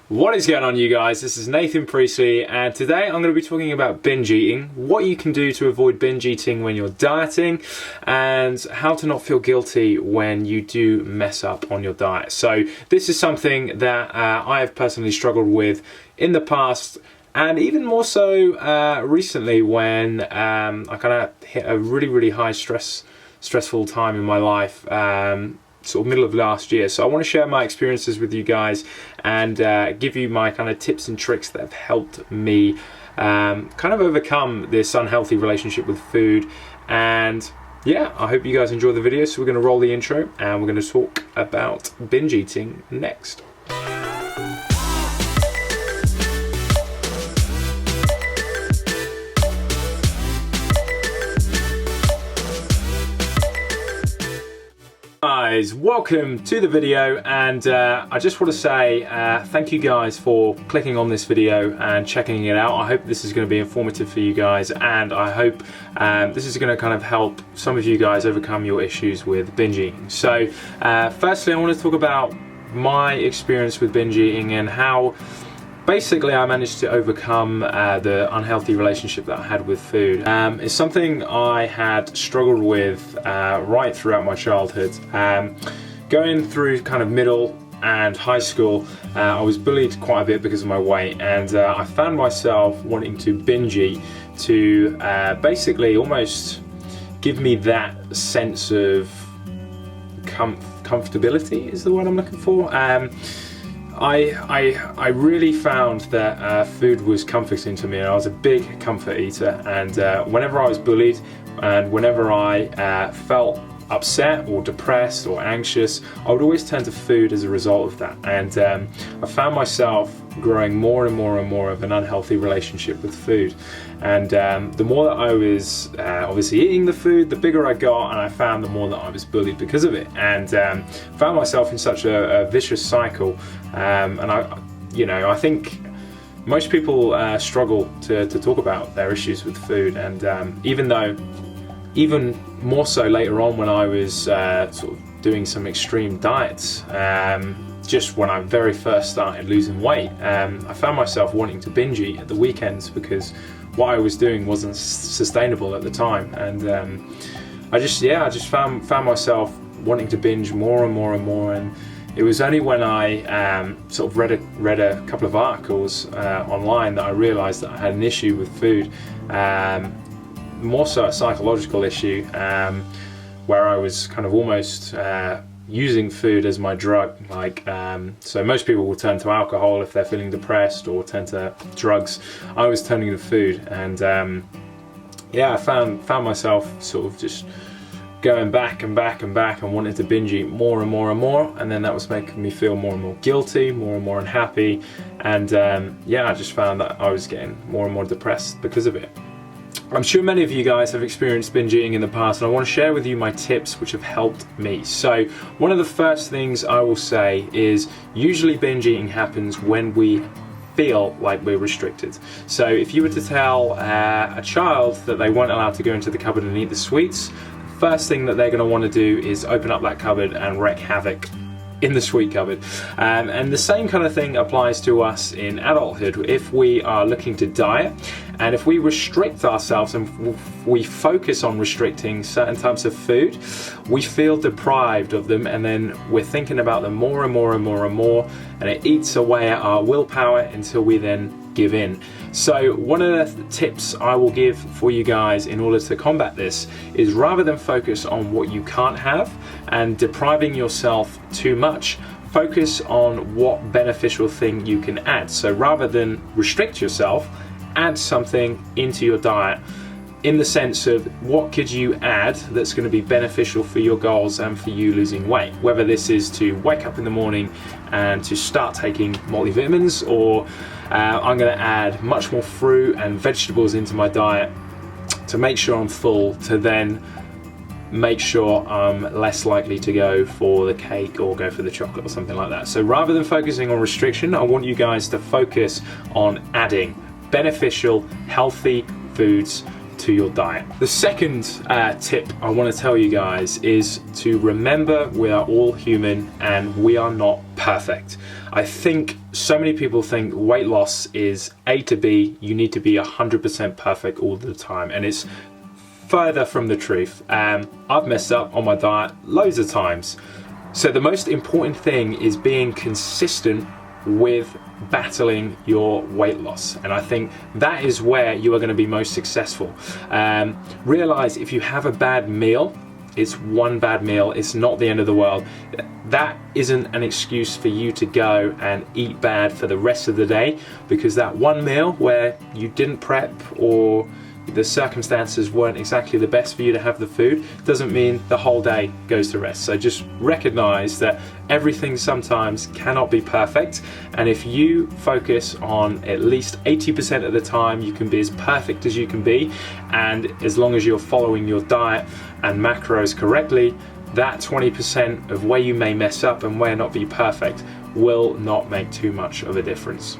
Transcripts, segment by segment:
What is going on, you guys? This is Nathan Priestley, and today I'm going to be talking about binge eating, what you can do to avoid binge eating when you're dieting, and how to not feel guilty when you do mess up on your diet. So this is something that I have personally struggled with in the past, and even more so recently when I kind of hit a really high stressful time in my life. Sort of middle of last year. So I want to share my experiences with you guys and give you my kind of tips and tricks that have helped me kind of overcome this unhealthy relationship with food. And yeah, I hope you guys enjoy the video. So we're going to roll the intro and we're going to talk about binge eating next. Guys, welcome to the video, and I just want to say thank you guys for clicking on this video and checking it out. I hope this is going to be informative for you guys, and I hope this is going to kind of help some of you guys overcome your issues with binge eating. So firstly, I want to talk about my experience with binge eating and how basically I managed to overcome the unhealthy relationship that I had with food. It's something I had struggled with right throughout my childhood. Going through kind of middle and high school, I was bullied quite a bit because of my weight, and I found myself wanting to binge eat to basically almost give me that sense of comfortability is the word I'm looking for. I really found that food was comforting to me, and I was a big comfort eater, and whenever I was bullied and whenever I felt upset or depressed or anxious, I would always turn to food as a result of that. And I found myself growing more and more of an unhealthy relationship with food. And the more that I was obviously eating the food, the bigger I got, and I found the more that I was bullied because of it, and found myself in such a vicious cycle. And I think most people struggle to talk about their issues with food, and even more so later on when I was sort of doing some extreme diets, just when I very first started losing weight, I found myself wanting to binge eat at the weekends because what I was doing wasn't sustainable at the time, and I just found myself wanting to binge more and more. And it was only when I sort of read a couple of articles online that I realised that I had an issue with food, more so a psychological issue, where I was kind of almost using food as my drug. So most people will turn to alcohol if they're feeling depressed, or turn to drugs. I was turning to food, and I found myself sort of just going back and wanting to binge eat more and more, and then that was making me feel more and more guilty, more and more unhappy, and I just found that I was getting more and more depressed because of it. I'm sure many of you guys have experienced binge eating in the past, and I want to share with you my tips which have helped me. So one of the first things I will say is usually binge eating happens when we feel like we're restricted. So if you were to tell a child that they weren't allowed to go into the cupboard and eat the sweets, the first thing that they're going to want to do is open up that cupboard and wreak havoc in the sweet cupboard. And the same kind of thing applies to us in adulthood. If we are looking to diet, and if we restrict ourselves and we focus on restricting certain types of food, we feel deprived of them, and then we're thinking about them more and more, and it eats away at our willpower until we then give in. So one of the tips I will give for you guys in order to combat this is, rather than focus on what you can't have and depriving yourself too much, focus on what beneficial thing you can add. So rather than restrict yourself, add something into your diet, in the sense of what could you add that's going to be beneficial for your goals and for you losing weight. Whether this is to wake up in the morning and to start taking multivitamins, or I'm going to add much more fruit and vegetables into my diet to make sure I'm full, to then make sure I'm less likely to go for the cake or go for the chocolate or something like that. So rather than focusing on restriction, I want you guys to focus on adding beneficial, healthy foods to your diet. The second tip I want to tell you guys is to remember we are all human and we are not perfect. I think so many people think weight loss is A to B, you need to be 100% perfect all the time, and it's further from the truth. I've messed up on my diet loads of times. So the most important thing is being consistent with battling your weight loss, and I think that is where you are going to be most successful. Realize if you have a bad meal, it's one bad meal, it's not the end of the world. That isn't an excuse for you to go and eat bad for the rest of the day, because that one meal where you didn't prep or the circumstances weren't exactly the best for you to have the food doesn't mean the whole day goes to rest. So just recognize that everything sometimes cannot be perfect, and if you focus on at least 80% of the time you can be as perfect as you can be, and as long as you're following your diet and macros correctly, that 20% of where you may mess up and where not be perfect will not make too much of a difference.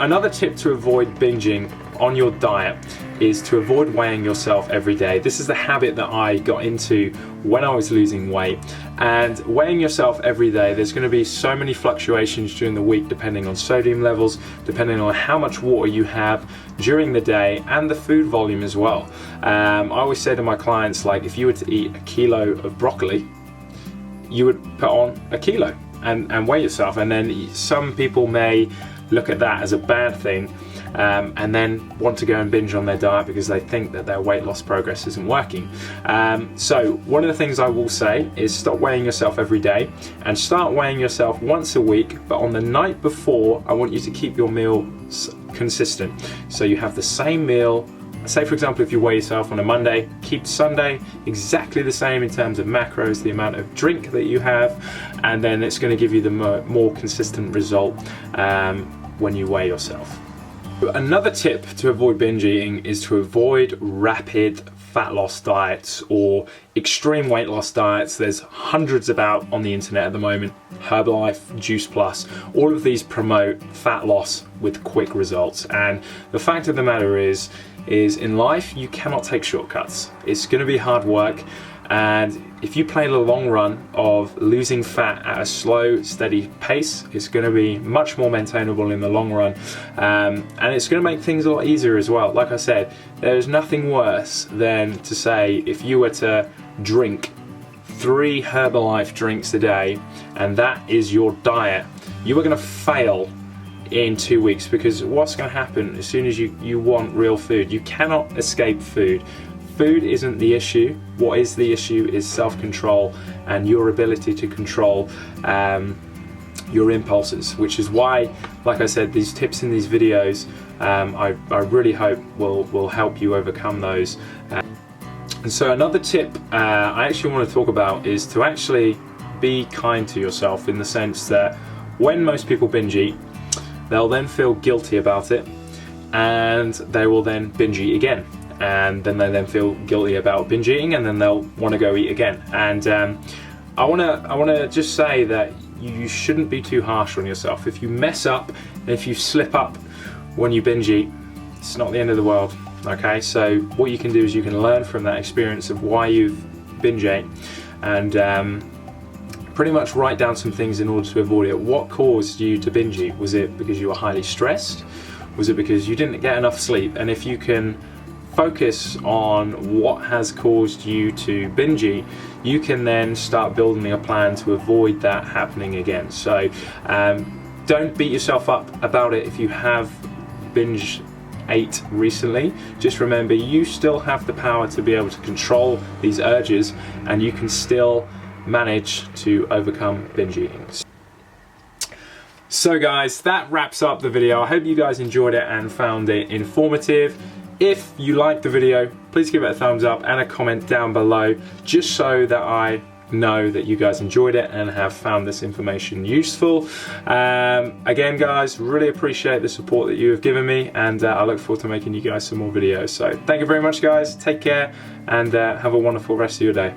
Another tip to avoid binging on your diet is to avoid weighing yourself every day. This is the habit that I got into when I was losing weight, and weighing yourself every day, there's going to be so many fluctuations during the week depending on sodium levels, depending on how much water you have during the day, and the food volume as well. I always say to my clients, like, if you were to eat a kilo of broccoli, you would put on a kilo and weigh yourself, and then some people may look at that as a bad thing, and then want to go and binge on their diet because they think that their weight loss progress isn't working. So one of the things I will say is stop weighing yourself every day and start weighing yourself once a week, but on the night before I want you to keep your meals consistent. So you have the same meal. Say for example, if you weigh yourself on a Monday, keep Sunday exactly the same in terms of macros, the amount of drink that you have, and then it's going to give you the more consistent result when you weigh yourself. Another tip to avoid binge eating is to avoid rapid fat loss diets or extreme weight loss diets. There's hundreds about on the internet at the moment. Herbalife, Juice Plus, all of these promote fat loss with quick results. And the fact of the matter is in life you cannot take shortcuts. It's going to be hard work, and if you play the long run of losing fat at a slow, steady pace, it's going to be much more maintainable in the long run, and it's going to make things a lot easier as well. Like I said, there's nothing worse than to say if you were to drink 3 Herbalife drinks a day and that is your diet, you are going to fail in 2 weeks, because what's going to happen as soon as you want real food, you cannot escape food. Food isn't the issue. What is the issue is self-control and your ability to control your impulses, which is why, like I said, these tips in these videos I really hope will help you overcome those. And so another tip I actually want to talk about is to actually be kind to yourself, in the sense that when most people binge eat, they'll then feel guilty about it, and they will then binge eat again, and then they then feel guilty about binge eating, and then they'll want to go eat again. And I want to just say that you shouldn't be too harsh on yourself. If you mess up and if you slip up when you binge eat, it's not the end of the world. Okay, so what you can do is you can learn from that experience of why you've binge ate, and pretty much write down some things in order to avoid it. What caused you to binge eat? Was it because you were highly stressed? Was it because you didn't get enough sleep? And if you can focus on what has caused you to binge eat, you can then start building a plan to avoid that happening again. So don't beat yourself up about it if you have binge ate recently. Just remember, you still have the power to be able to control these urges, and you can still manage to overcome binge eating. So guys, that wraps up the video. I hope you guys enjoyed it and found it informative. If you liked the video, please give it a thumbs up and a comment down below, just so that I know that you guys enjoyed it and have found this information useful. Again guys, really appreciate the support that you have given me, and I look forward to making you guys some more videos. So thank you very much guys, take care, and have a wonderful rest of your day.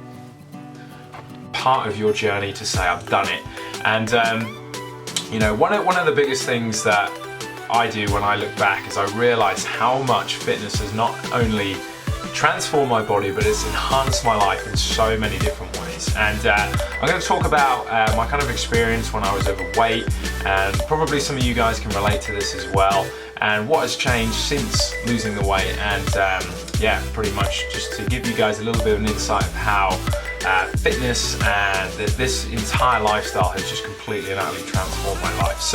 Part of your journey to say I've done it, and you know, one of the biggest things that I do when I look back is I realise how much fitness has not only transformed my body, but it's enhanced my life in so many different ways. is. And I'm going to talk about my kind of experience when I was overweight, and probably some of you guys can relate to this as well, and what has changed since losing the weight, and yeah, pretty much just to give you guys a little bit of an insight of how fitness and this entire lifestyle has just completely and utterly transformed my life. So